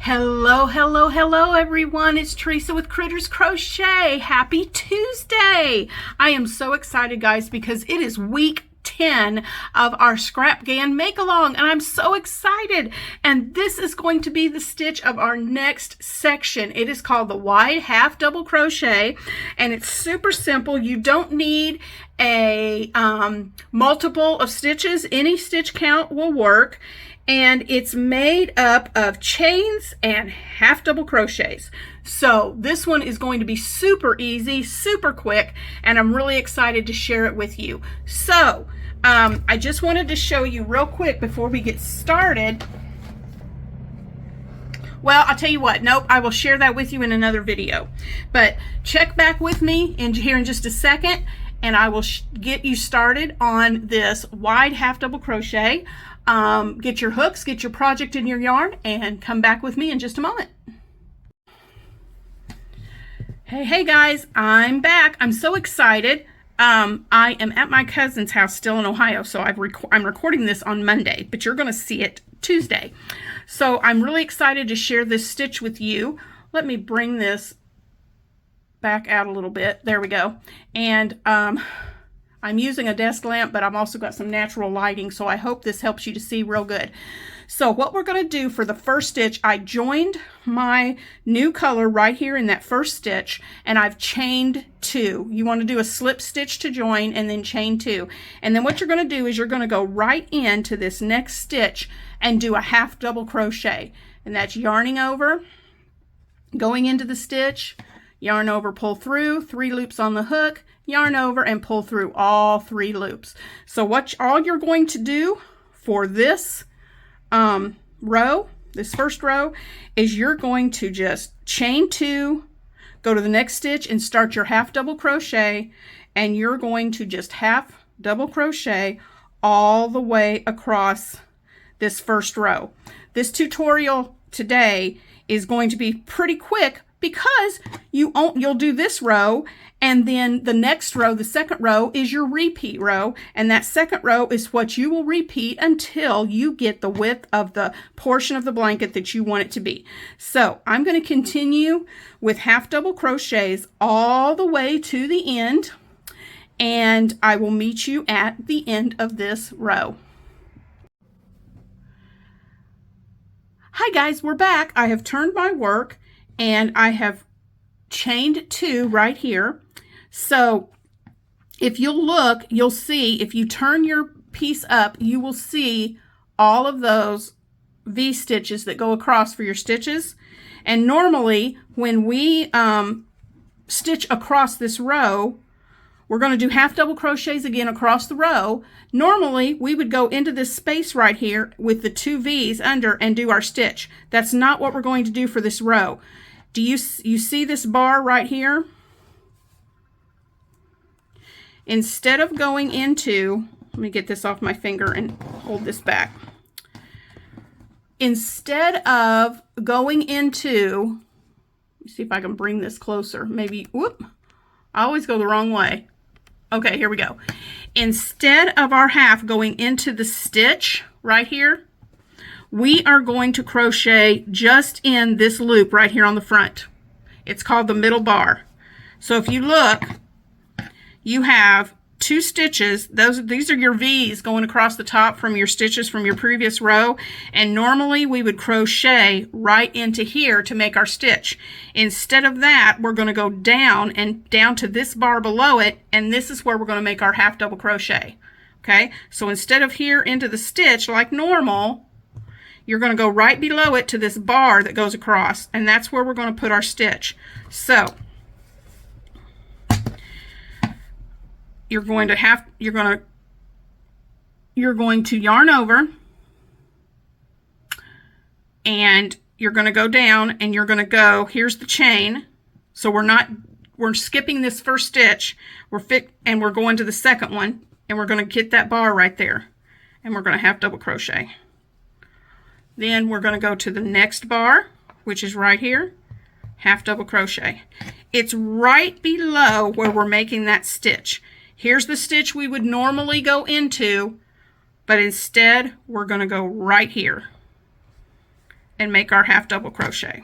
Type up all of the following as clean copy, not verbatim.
Hello, hello, hello everyone. It's Teresa with Critters Crochet. Happy Tuesday. I am so excited, guys, because it is week 10 of our Scrapghan make-along, and I'm so excited. And this is going to be the stitch of our next section. It is called the wide half double crochet, and it's super simple. You don't need a multiple of stitches. Any stitch count will work. And it's made up of chains and half double crochets. So this one is going to be super easy, super quick, and I'm really excited to share it with you. So I just wanted to show you real quick before we get started. Well, I'll tell you what, nope, I will share that with you in another video. But check back with me here in just a second, and I will get you started on this wide half double crochet. Get your hooks, get your project in your yarn, and come back with me in just a moment. Hey guys, I'm back. I'm so excited. I am at my cousin's house still in Ohio, so I'm recording this on Monday, but you're going to see it Tuesday. So I'm really excited to share this stitch with you. Let me bring this back out a little bit. There we go. And I'm using a desk lamp, but I've also got some natural lighting, so I hope this helps you to see real good. So what we're going to do for the first stitch, I joined my new color right here in that first stitch, and I've chained 2. You want to do a slip stitch to join and then chain 2. And then what you're going to do is you're going to go right into this next stitch and do a half double crochet. And that's yarning over, going into the stitch, yarn over, pull through, 3 loops on the hook, yarn over, and pull through all 3 loops. So all you're going to do for this row, this first row, is you're going to just chain 2, go to the next stitch and start your half double crochet, and you're going to just half double crochet all the way across this first row. This tutorial today is going to be pretty quick because you'll do this row, and then the next row, the second row, is your repeat row, and that second row is what you will repeat until you get the width of the portion of the blanket that you want it to be. So I'm going to continue with half double crochets all the way to the end, and I will meet you at the end of this row. Hi guys, we're back. I have turned my work, and I have chained 2 right here. So if you'll look, you'll see, if you turn your piece up, you will see all of those V stitches that go across for your stitches. And normally when we stitch across this row, we're going to do half double crochets again across the row. Normally we would go into this space right here with the 2 V's under and do our stitch. That's not what we're going to do for this row. Do you see this bar right here? Instead of going into, let me get this off my finger and hold this back. Instead of going into, let me see if I can bring this closer. Maybe, whoop, I always go the wrong way. Okay, here we go. Instead of our half going into the stitch right here, we are going to crochet just in this loop right here on the front. It's called the middle bar. So if you look, you have 2 stitches. These are your V's going across the top from your stitches from your previous row, and normally we would crochet right into here to make our stitch. Instead of that, we're going to go down and down to this bar below it, and this is where we're going to make our half double crochet. Okay, so instead of here into the stitch like normal, you're going to go right below it to this bar that goes across, and that's where we're going to put our stitch. So you're going to yarn over, and you're going to go down, and you're going to go, here's the chain. So we're skipping this first stitch, and we're going to the second one, and we're going to get that bar right there, and we're going to half double crochet. Then we're going to go to the next bar, which is right here, half double crochet. It's right below where we're making that stitch. Here's the stitch we would normally go into, but instead we're going to go right here. and make our half double crochet.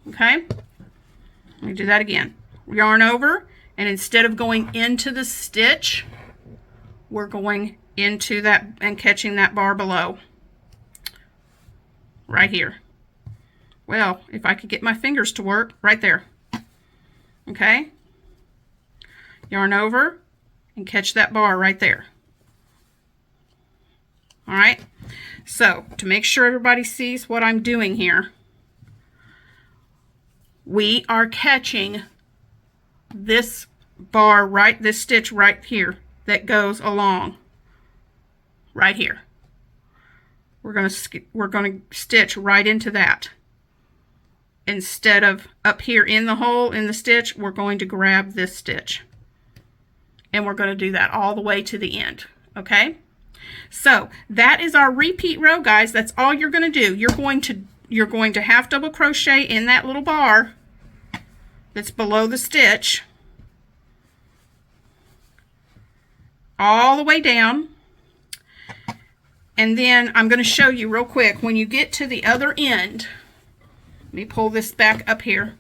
Okay, let me do that again. Yarn over, and instead of going into the stitch, we're going into that and catching that bar below right here. Well, if I could get my fingers to work, right there. Okay, yarn over and catch that bar right there. All right, so to make sure everybody sees what I'm doing here, we are catching this bar right, this stitch right here that goes along right here. We're going to stitch right into that. Instead of up here in the hole in the stitch, we're going to grab this stitch. And we're going to do that all the way to the end. Okay? So that is our repeat row, guys. That's all you're going to do. You're going to half double crochet in that little bar that's below the stitch all the way down. And then I'm going to show you real quick, when you get to the other end, let me pull this back up here.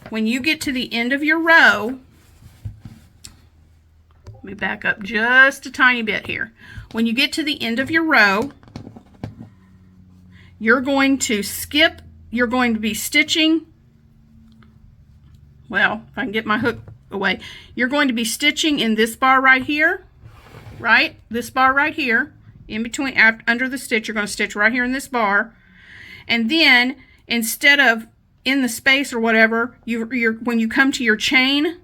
When you get to the end of your row, let me back up just a tiny bit here. When you get to the end of your row, you're going to skip, you're going to be stitching, well, if I can get my hook away, you're going to be stitching in this bar right here, right? This bar right here, in between, under the stitch, you're going to stitch right here in this bar. And then, instead of in the space or whatever, when you come to your chain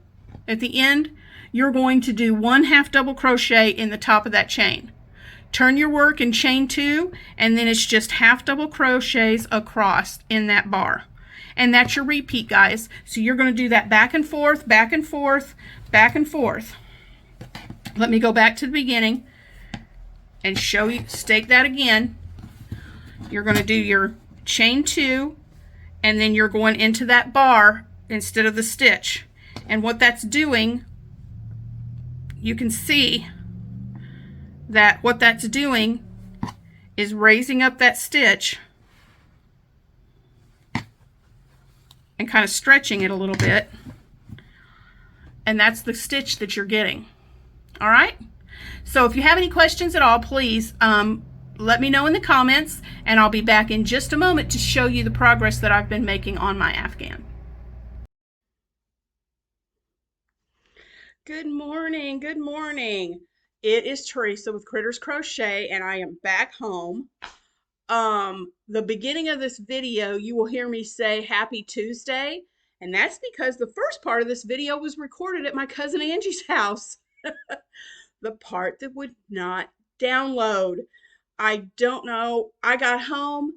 at the end, you're going to do 1 half double crochet in the top of that chain. Turn your work and chain 2, and then it's just half double crochets across in that bar. And that's your repeat, guys. So you're going to do that back and forth, back and forth, back and forth. Let me go back to the beginning and show you, stake that again. You're going to do your chain 2, and then you're going into that bar instead of the stitch. And what that's doing, you can see that what that's doing is raising up that stitch and kind of stretching it a little bit. And that's the stitch that you're getting. All right? So if you have any questions at all, please let me know in the comments, and I'll be back in just a moment to show you the progress that I've been making on my Afghan. Good morning, good morning. It is Teresa with Critters Crochet, and I am back home. The beginning of this video, you will hear me say Happy Tuesday, and that's because the first part of this video was recorded at my cousin Angie's house. The part that would not download. I don't know. I got home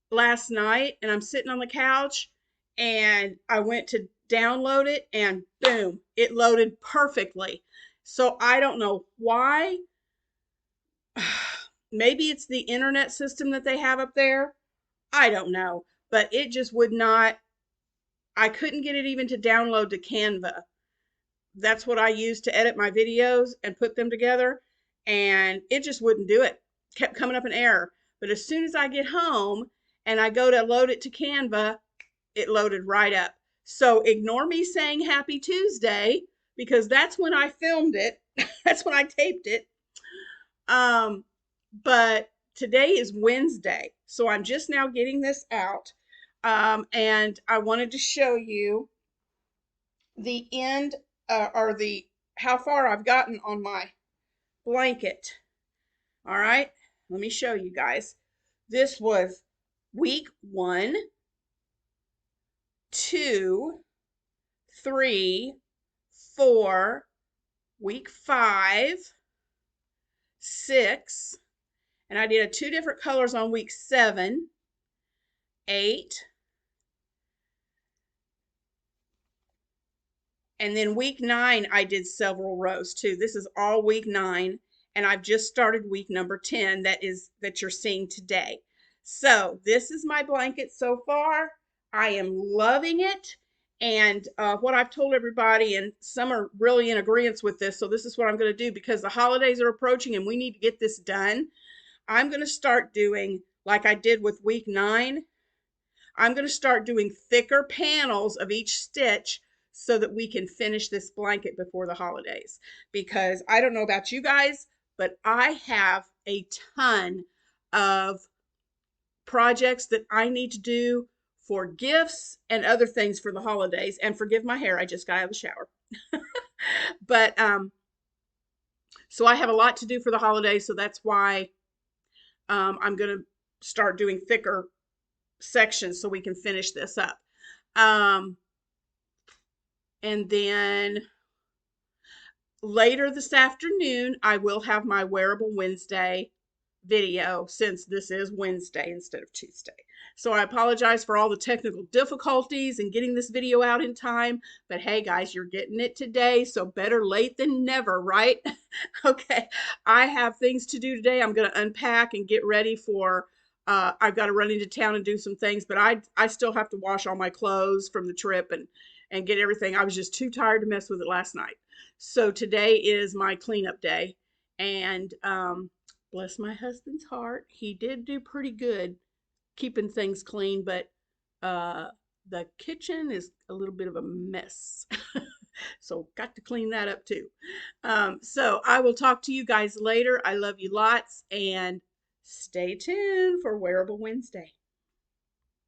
last night and I'm sitting on the couch and I went to download it and boom, it loaded perfectly. So I don't know why. Maybe it's the internet system that they have up there. I don't know. But it just would not. I couldn't get it even to download to Canva. That's what I use to edit my videos and put them together. And it just wouldn't do it. Kept coming up an error. But as soon as I get home and I go to load it to Canva, it loaded right up. So ignore me saying Happy Tuesday, because that's when I filmed it. That's when I taped it. But today is Wednesday. So I'm just now getting this out. And I wanted to show you the end or how far I've gotten on my blanket. All right, let me show you guys. This was week 1, 2, 3, 4, week 5, 6, and I did 2 different colors on week 7, 8, and then week 9 I did several rows too. This is all week 9, and I've just started week number 10 that you're seeing today. So this is my blanket so far. I am loving it, and what I've told everybody, and some are really in agreement with this, so this is what I'm going to do because the holidays are approaching and we need to get this done. I'm going to start doing like I did with week 9, I'm going to start doing thicker panels of each stitch so that we can finish this blanket before the holidays. Because I don't know about you guys, but I have a ton of projects that I need to do for gifts and other things for the holidays. And forgive my hair, I just got out of the shower. But so I have a lot to do for the holidays, so that's why I'm going to start doing thicker sections so we can finish this up. And then later this afternoon, I will have my Wearable Wednesday video, since this is Wednesday instead of Tuesday. So I apologize for all the technical difficulties in getting this video out in time, but hey guys, you're getting it today, so better late than never, right? Okay, I have things to do today. I'm going to unpack and get ready for I've got to run into town and do some things, but I still have to wash all my clothes from the trip and get everything. I was just too tired to mess with it last night. So today is my cleanup day, and bless my husband's heart, he did do pretty good keeping things clean, but the kitchen is a little bit of a mess. So got to clean that up too. So I will talk to you guys later. I love you lots, and stay tuned for Wearable Wednesday.